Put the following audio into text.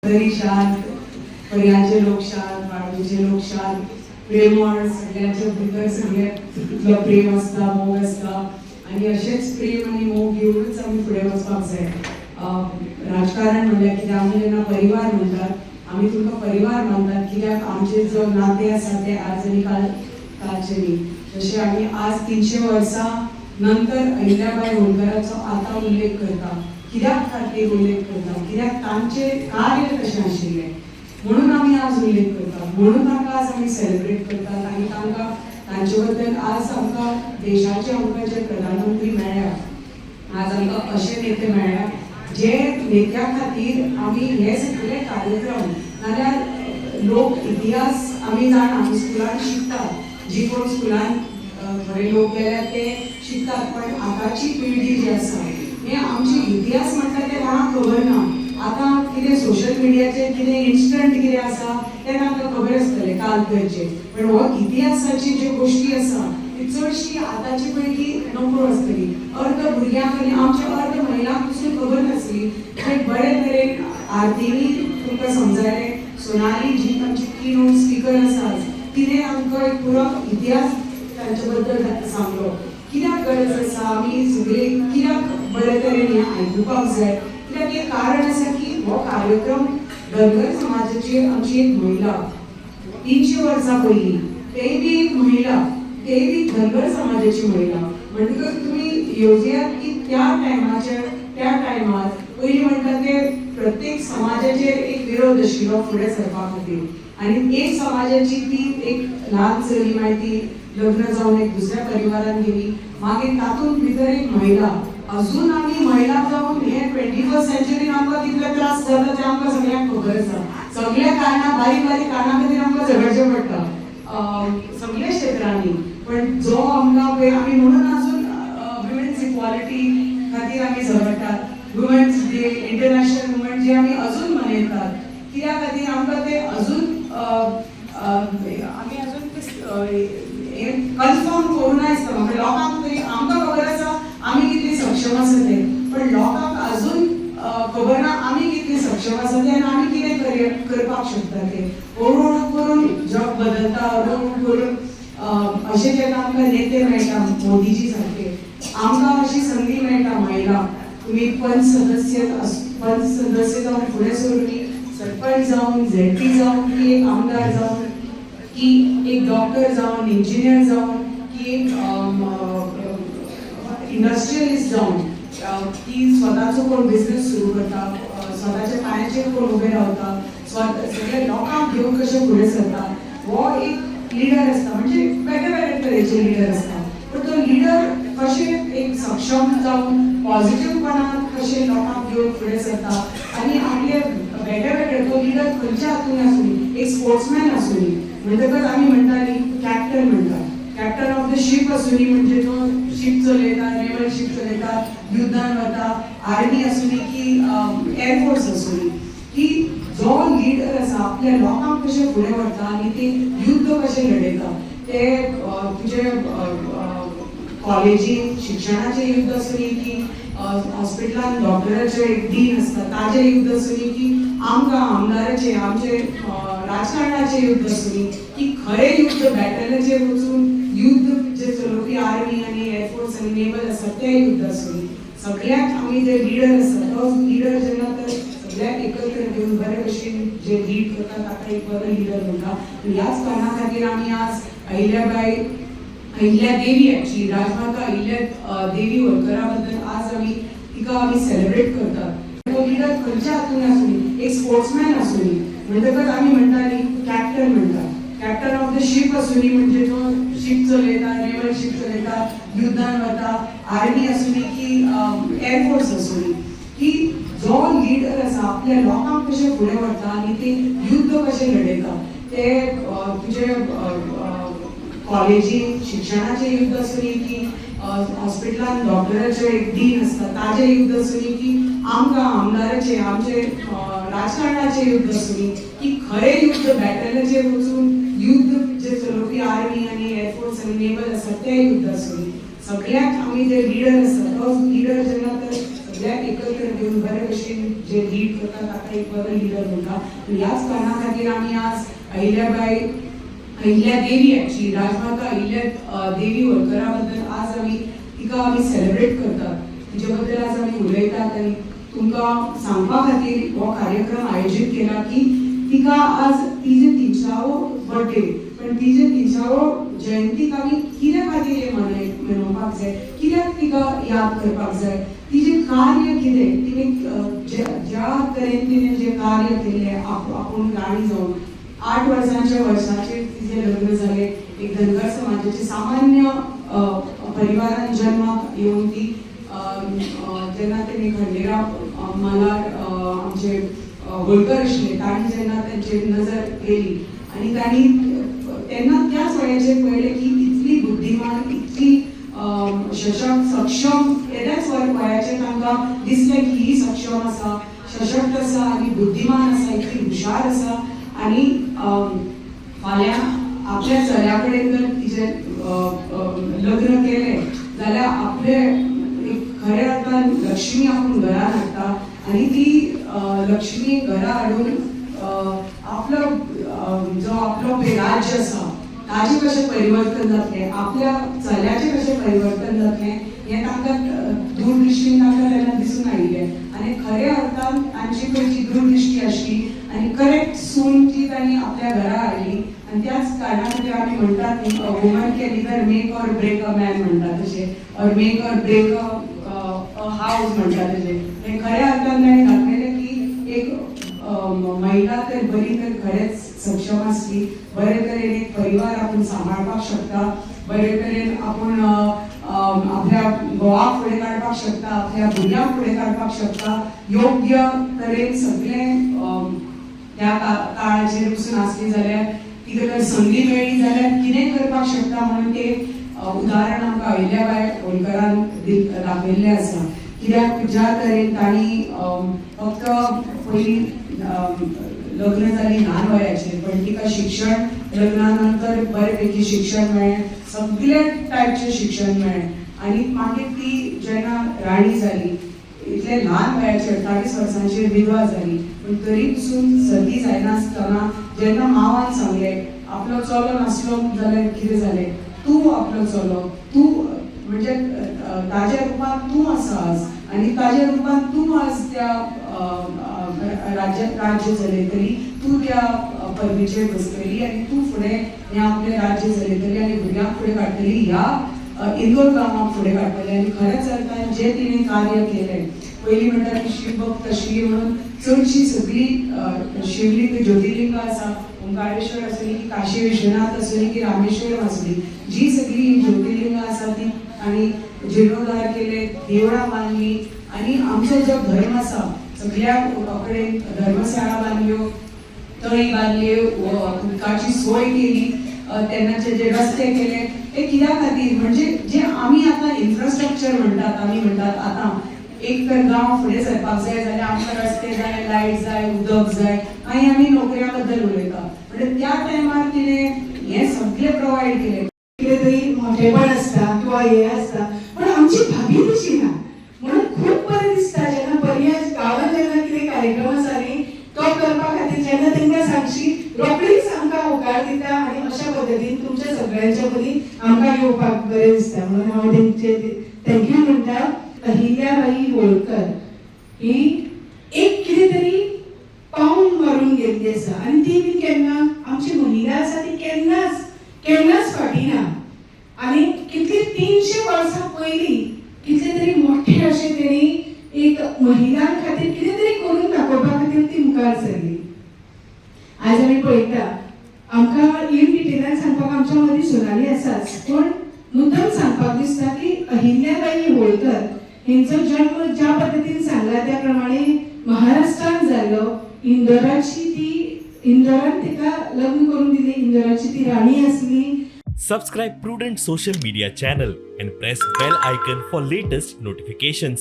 तरी शांत, पर्याचे लोक शांत, वाडूचे लोक शांत, प्रेमळ सगळ्यांच्या भितर सगळ्या प्रेम असता, मोग असता आणि असेच प्रेम आणि मोग घेऊनच आम्ही पुढे वचपाक जाय. राजकारण म्हणल्यार कितें आमी जेन्ना परिवार म्हणटात, आमी तुमकां परिवार मानतात कित्याक आमचे जो नाते आसा ते आज आनी कालचे न्ही. जशें आमी आज 300 वर्सां नंतर अहिल्याबाई होळकराचो आतां उल्लेख करता, कित्याक खातीर उल्लेख करता, कित्याक तांचे कार्य कशें आशिल्लें म्हणून आमी आज उल्लेख करता, म्हणून तांकां आज आमी सेलिब्रेट करतात आनी तांकां तांचे बद्दल आज आमकां देशाचे आमकां जे प्रधानमंत्री मेळ्ळ्या, आज आमकां अशे नेते मेळ्ळ्या जे नेत्या खातीर आमी हे सगळे कार्यक्रम नाल्यार लोक इतिहास आमी जाणा, आमी स्कुलान शिकतात, जी कोण स्कुलान थोडे लोक गेल्यार ते शिकतात, पण आतांची पिळगी जी आसा हे आमची इतिहास म्हणटा ते कोणाक खबर ना. आतां कितें सोशल मिडियाचेर कितें इन्स्टंट कितें आसा तें तांकां खबर आसतलें काल खंयचे, पण हो इतिहासाची ज्यो गोश्टी आसा ती चडशी आतांची पिळगी नकळो आसतली. अर्द भुरग्यांक आनी आमच्या अर्द महिलांक पसून खबर नासली. बरे तरेन आरतीनी तुमकां समजायलें, सोनाली जी आमची कीनोट स्पीकर आसा तिणें आमकां एक पुरो इतिहास तांचे बद्दल सांगलो. कित्याक गरज आसा आमी सगळे कित्याक बरे तरेन हें आयकुपाक जाय, कित्याक एक कारण आसा की हो कार्यक्रम धनगर समाजाची आमची एक महिला 300 वर्सां पयलीं तेय बी एक महिला, तेय बी धनगर समाजाची महिला म्हणटकच तुमी येवजयात की त्या टायमार पयलीं म्हणटा ते प्रत्येक समाजाचेर एक विरोध आशिल्लो फुडें सरपा खातीर आनी एक समाजाची ती एक ल्हान चली मागीर ती लग्न जावन एक दुसऱ्या परिवारान गेली, मागीर तातूंत भितर एक महिला. अजून आमी महिला जावन हे 21st सेंचुरीन आमकां कितले त्रास जाता ते आमकां सगळ्यांक खबर आसा. सगळ्या कारणां बारीक बारीक कारणां खातीर आमकां झगडचें पडटा सगळ्या क्षेत्रांनी, पण जो आमकां पळय आमी म्हणून अजून विमेन्स इक्वॉलिटी खातीर आमी झगडटात. Women's day, international women's day आमी अजून मनयतात. कित्या खातीर आमकां ते अजून आमी अजून कन्फर्म करूं नासता. म्हणजे लोकांक तरी आमकां खबर आसा आमी कितली सक्षम आसा ते, पण लोकांक अजून खबर ना आमी कितली सक्षम आसा ते आनी आमी कितें करपाक शकता ते. हळू करून जग बदलता, हळू करून अशें जेन्ना आमकां नेते मेळटा मोदीजी सारके, आमकां अशी संदी मेळटा महिला, तुमी पंच सदस्य जावन फुडें सरून सरपंच जावन, झेडपी जावन की एक आमदार जावन की एक डॉक्टर जावन, इंजिनियर जावन की एक इंडस्ट्रियलिस्ट जावन की स्वताचो कोण बिझनेस सुरू करता, स्वताच्या पांयाचेर कोण उबे रावता, सगळ्या लोकांक घेवन कशें फुडें सरता, हो एक लिडर आसता. म्हणजे वेगळे वेगळे तरेचे लिडर आसता, पण तो लिडर कशें एक सक्षम जावन पॉझिटिव्हपणान कशें लोकांक घेवन फुडें सरता आनी आपले वेगळे वेगळे तो लिडर खंयच्या हातून आसूं, एक स्पोर्ट्समॅन आसूं म्हणटकच आमी म्हणटाली कॅप्टन म्हणटा, कॅप्टन ऑफ द शीप आसूं म्हणजे तो शीप चलयता, नेवल शीप चलयता, युद्धान वता, आर्मी आसूं की एअरफोर्स आसूं की जो लिडर आसा आपल्या लोकांक कशें फुडें व्हरता आनी ते युद्ध कशें लडयता. ते तुजे कॉलेजीन शिक्षणाचें युद्ध आसूं की हॉस्पिटलान डॉक्टराचे एक डीन आसता ताजें युद्ध आसूं की आमकां आमदाराचें आमचे राजकारणाचें युद्ध आसूं की खरें युद्ध बॅटलाचेर वचून युद्ध जे चलोवपी आर्मी आनी एअरफोर्स आनी नेवल आसा तें युद्ध आसूं. सगळ्याक आमी जे लिडर आसा तो लिडर जेन्ना तर सगळ्याक एकत्र घेवन बरे भशेन जे लीड करता ताका एक बरो लिडर म्हणटा. ह्याच कारणां खातीर आमी आज अहिल्या देवी एक्चुअली राजमाता अहिल्या देवी होळकरा बद्दल आज आमी तिका आमी सेलिब्रेट करतात. तो लिडर खंयच्या हातून आसूं, एक स्पोर्ट्समॅन आसूं म्हणटकच आमी म्हणटाली कॅप्टन म्हणटा, कॅप्टन ऑफ द शीप आसूं म्हणजे तो शीप चलयता, नेवल शीप चलयता, युद्धान वता, आर्मी आसूं की एअरफोर्स आसूं की जो लिडर आसा आपल्या लोकांक कशें फुडें व्हरता आनी ते युद्ध कशें लडयता. ते तुजे कॉलेजीन शिक्षणाचें युद्ध आसूं की हॉस्पिटलान डॉक्टराचें एक डीन आसता ताजें युद्ध आसूं की आमकां आमदाराचें आमचे राजकारणाचें युद्ध आसूं की खरें युद्ध बॅटलाचेर वचून युद्ध जे चलोवपी आर्मी आनी एअरफोर्स आनी नेवल आसा तें युद्ध आसूं. सगळ्याक आमी जे लिडर आसा तो लिडर जेन्ना तर सगळ्याक एकत्र घेऊन बरे भशेन जे लीड करता ताका एक बरो लिडर म्हणटा. ह्याच कारणां खातीर आमी आज अहिल्या देवी ॲक्च्युली राजमाता अहिल्या देवी होळकरा बद्दल आज आमी सेलिब्रेट करतात. तिचे बद्दल आज आमी उलयतात आनी तुमकां सांगपा खातीर हो कार्यक्रम आयोजीत केला की तिका आज तिजे 300वो बर्थडे, पण तिजे 300वो जयंतीक आमी कित्या खातीर हे मनोवपाक जाय, कित्याक तिका याद करपाक जाय, तिजें कार्य कितें, तिणें ज्या तरेन तिणें जें कार्य केल्लें आपूण गाणी जावन 8 वर्साचेर तिजें लग्न जालें. एक धनगर समाजाचे सामान्य परिवारान जन्माक येवन ती जेन्ना तेणी खंडेराव मालार आमचे होळकर आशिल्ले तांणी जेन्ना तांचेर नजर गेली आनी तांणी तेन्ना त्याच वेळाचेर पळयलें की इतली बुद्धिमान, इतली सशक्त सक्षम, तेद्याच वयाचेर तांकां दिसलें की ही सक्षम आसा, सशक्त आसा आनी बुद्धिमान आसा, इतली हुशार आसा. आनी फाल्यां आपल्या चल्या कडेन जर तिचें लग्न केलें जाल्यार आपले खऱ्या अर्थान लक्ष्मी आपूण घरान हाडटा आनी ती लक्ष्मी घरा हाडून जो आपलो राज्य आसा ताजें कशें परिवर्तन जातलें, आपल्या चल्याचें कशें परिवर्तन जातलें हें तांकां दूरदृश्टीन तांकां तेन्ना दिसून आयिल्लें. आनी खऱ्या अर्थान तांची खंयची दूरदृश्टी आशिल्ली आनी करेक्ट सून ती तांणी आपल्या घरा हाडली. आनी त्याच कारणां खातीर आमी म्हणटात न्ही woman can either make or break a man म्हणटा तशें, or make or break a house म्हणटा तशें. हें खऱ्या अर्थान ताणें दाखयलें की एक महिला तर बरी तर खरेंच सक्षम आसली, बरे तरेन एक परिवार आपूण सांबाळपाक शकता, बरे तरेन आपूण आपल्या घोवाक फुडें काडपाक शकता, आपल्या भुरग्यांक फुडें काडपाक शकता, योग्य तरेन सगळें त्या काळाचेर पसून आसली जाल्यार तिका जर संदी मेळ्ळी जाल्यार कितेंय करपाक शकता म्हणून तें उदाहरण आमकां अहिल्याबाई होळकरान दाखयल्लें आसा. कित्याक ज्या तरेन तांणी फक्त पयलीं लग्न जाली ल्हान वयाचेर, पण तिका शिक्षण लग्ना नंतर बरेपैकी शिक्षण मेळ्ळें, सगळे टायपचें शिक्षण मेळ्ळें. आनी मागीर ती जेन्ना राणी जाली इतले ल्हान वयाचेर 48 वर्सांचेर विधवा जाली, पण तरी पसून सती जायनासतना जेन्ना मांवान सांगलें आपलो चलो नासलो जाल्यार कितें जालें, तूं आपलो चलो, तूं म्हणजे ताज्या रुपान तूं आसा आज आनी ताज्या रुपान तूं आज त्या राज्य चलयतली, तूं त्या परबीचेर बसतली आनी तूं फुडें हें आपलें राज्य चलयतली आनी भुरग्यांक फुडें काडटली, ह्या इंदोर गांवाक फुडें काडटली. आनी खरेंच अर्थान जें तिणें कार्य केलें, पयलीं म्हणटा ती शिवभक्त आशिल्ली म्हणून चडशी सगळीं शिवलिंग ज्योतिर्लिंगां आसा, ओंकारेश्वर आसली की काशी विश्वनाथ आसली की रामेश्वरम आसली, जी सगळीं ज्योतिर्लिंगां आसा ती तांणी जिर्णोद्धार केले, देवळां बांदली आनी आमचो जो धर्म आसा सगळ्या कडेन धर्मशाळा बांदल्यो, तळी बांदल्यो, उदकाची सोय केली, तेन्नाचे जे रस्ते केले हे कित्या खातीर, म्हणजे जे आमी आतां इन्फ्रास्ट्रक्चर म्हणटात, आमी म्हणटात आतां एक तर गांव फुडें सरपाक जाय जाल्यार आमकां रस्ते जाय, लायट जाय, उदक जाय, मागीर आमी नोकऱ्या बद्दल उलयता. म्हणजे त्या टायमार तिणें हें सगळें प्रोवायड केलें. कितें तरी मोठेपण आसता किंवा हे आसता, पण आमची भाभी तशी ना. म्हणून खूब बरें दिसता जेन्ना पर्याय गांवांत जेन्ना कितें कार्यक्रम आसा न्ही तो करपा खातीर जेन्ना तांकां सांगशी रोखडीच आमकां होकार दिता आनी अशा पद्दतीन तुमच्या सगळ्यांच्या मदीं आमकां येवपाक बरें दिसता. म्हणून हांव तेंचे थँक्यू म्हणटा. अहिल्याबाई होळकर ही एक कितें तरी पावल मारून गेल्ली आसा आनी ती बी केन्ना आमची महिला आसा ती केन्नाच फाटी ना. आनी कितली 300 वर्सां पयलीं कितले तरी मोठे अशें तेणी एक महिलां खातीर कितें तरी करून दाखोवपा खातीर ती मुखार सरली. आज आमी पळयता आमकां इन डिटेलान सांगपाक आमच्या मदीं सोनाली आसाच, पण मुद्दम सांगपाक दिसता की अहिल्याबाई होळकर हिंचो जन्म ज्या पद्दतीन सांगला त्या प्रमाणे महाराष्ट्रान जाल्लो. इंदोरान तिका लग्न करून दिले, इंदोराची ती राणी आसली. Subscribe Prudent social media channel and press bell icon for latest notifications.